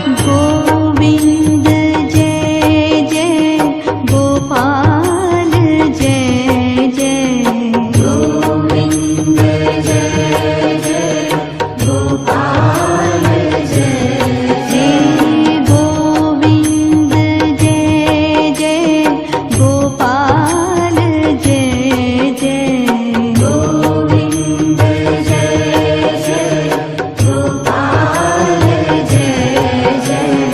गोविंद जय जय गोपाल जय जय गोविंद जय जय गोपाल जय जय गोविंद जय जय गोपाल जय जय गोविंद जय जय गोपाल जय जय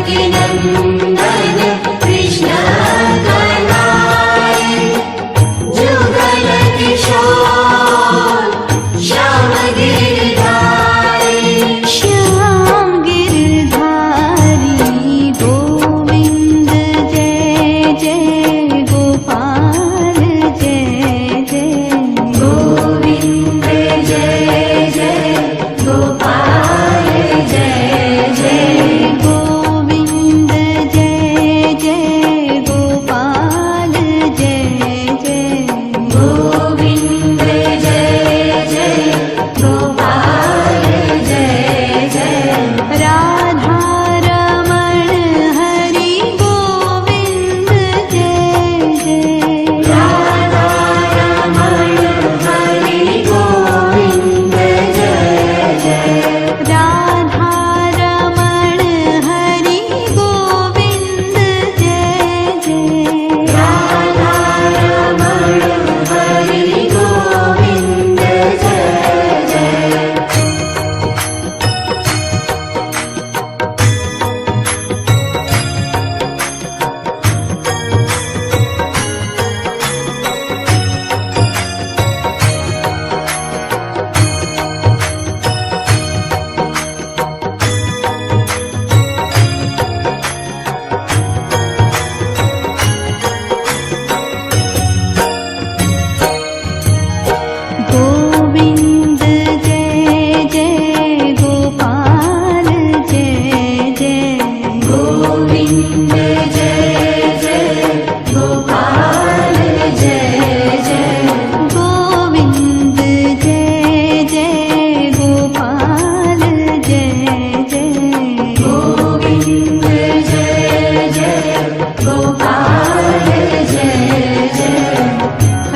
की नंदन कृष्ण कन्हैया जुगल किशोर श्याम गिरधारी गोविंद जय जय गोपाल जय जय गोविंद जय जय गोपाल जय जय गोविंद जय जय गोपाल जय जय गोविंद जय जय गोपाल जय जय राधा रमण हरि गोविंद जय जय राधा रमण हरि गोविंद जय जय राधा रमण हरि गोविंद जय जय राधा रमण हरि गोविंद जय जय गोविंद जय जय गोपाल जय जय गोविंद जय जय गोपाल जय जय गोविंद जय जय गोपाल जय जय गोविंद जय जय गोपाल जय जय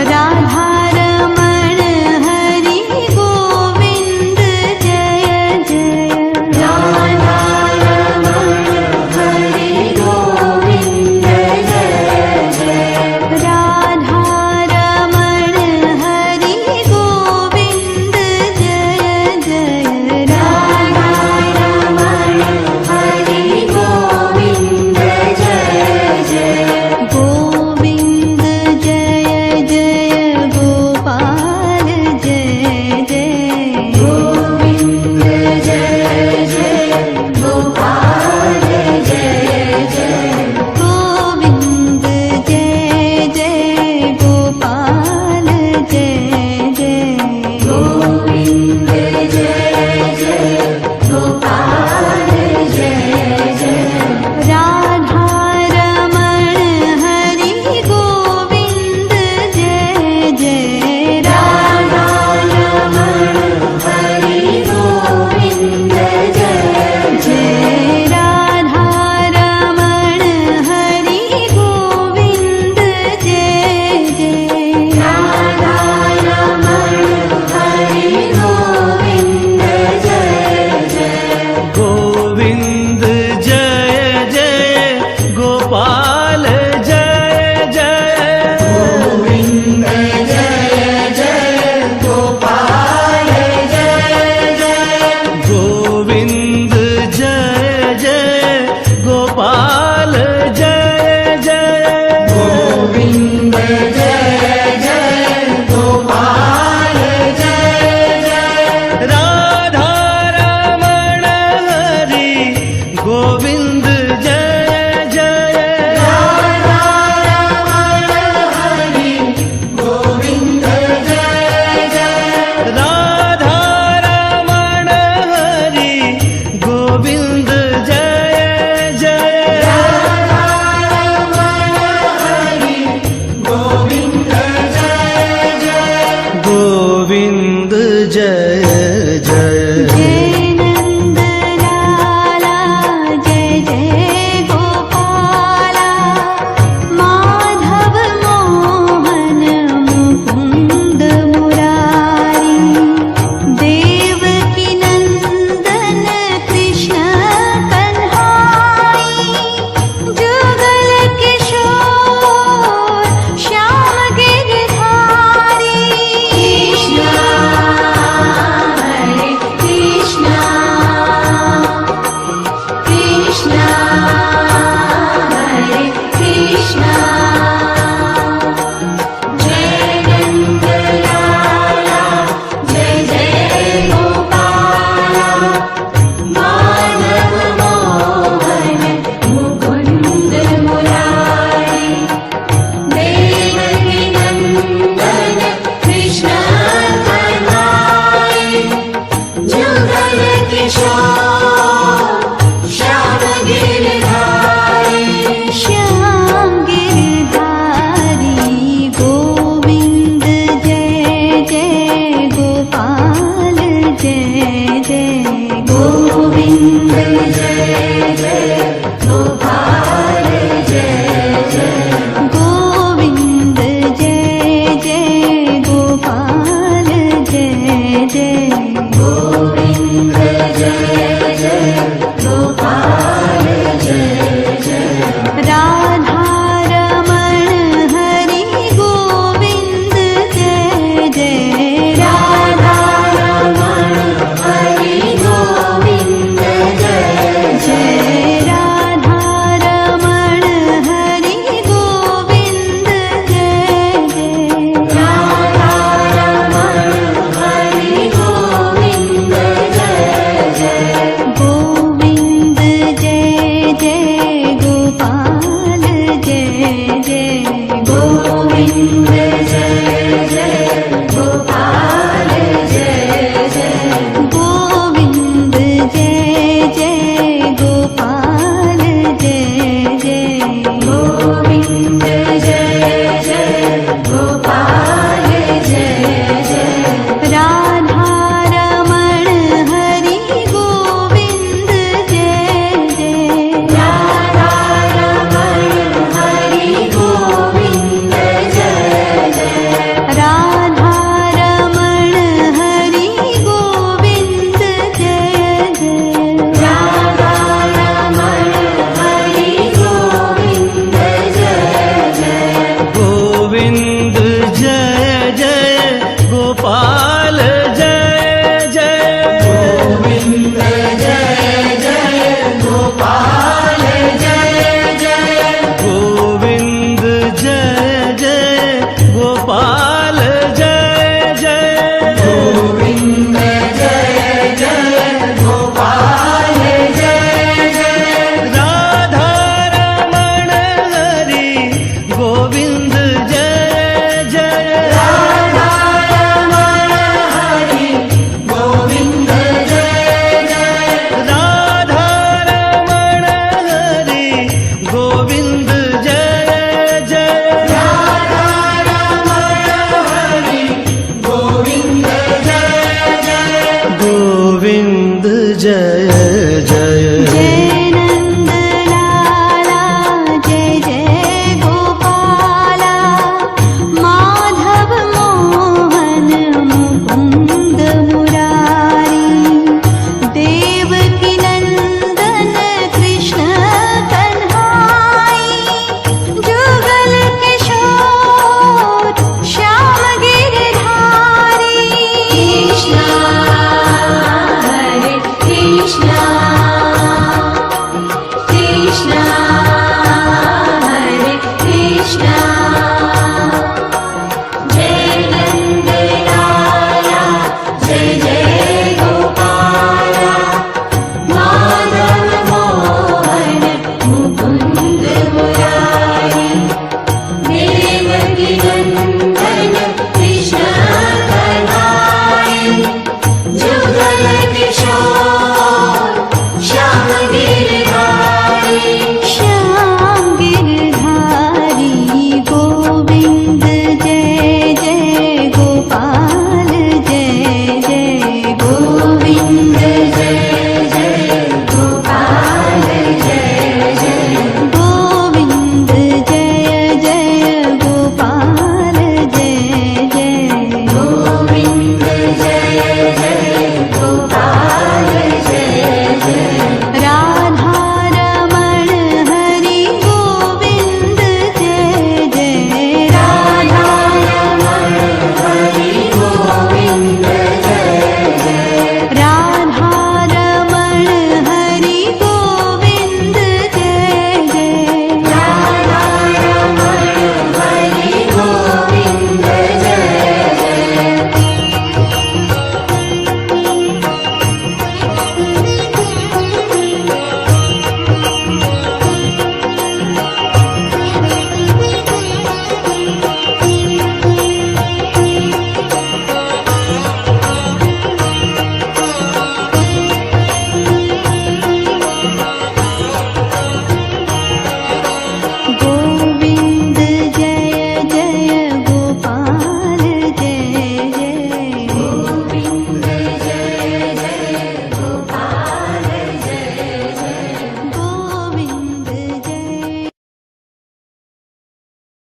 राधा रमण हरि गोविंद जय जय राधा रमण हरि गोविंद जय जय राधा रमण हरि गोविंद जय जय राधा रमण हरि गोविंद जय जय गोविंद जय जय गोपाल जय जय गोविंद जय जय गोपाल जय जय गोविंद जय जय गोपाल जय जय गोविंद जय जय गोपाल जय जय राधा रमण हरि गोविंद जय जय राधा रमण हरि गोविंद जय जय राधा रमण हरि गोविंद जय जय राधा रमण हरि गोविंद जय जय गोविंद जय जय गोपाल जय जय गोविंद जय जय गोपाल जय जय गोविंद जय जय गोपाल जय जय गोविंद जय जय गोपाल जय जय राधा रमण हरि गोविंद जय जय राधा रमण हरि गोविंद जय जय राधा रमण हरि गोविंद जय जय राधा रमण हरि गोविंद जय जय गोविंद जय जय जय नंद लाला जय जय गोपाला माधव मोहन मुकुंद मुरारी देवकी नंदन कृष्ण कन्हैया जुगल किशोर श्याम गिरधारी कृष्ण हरे कृष्ण कृष्ण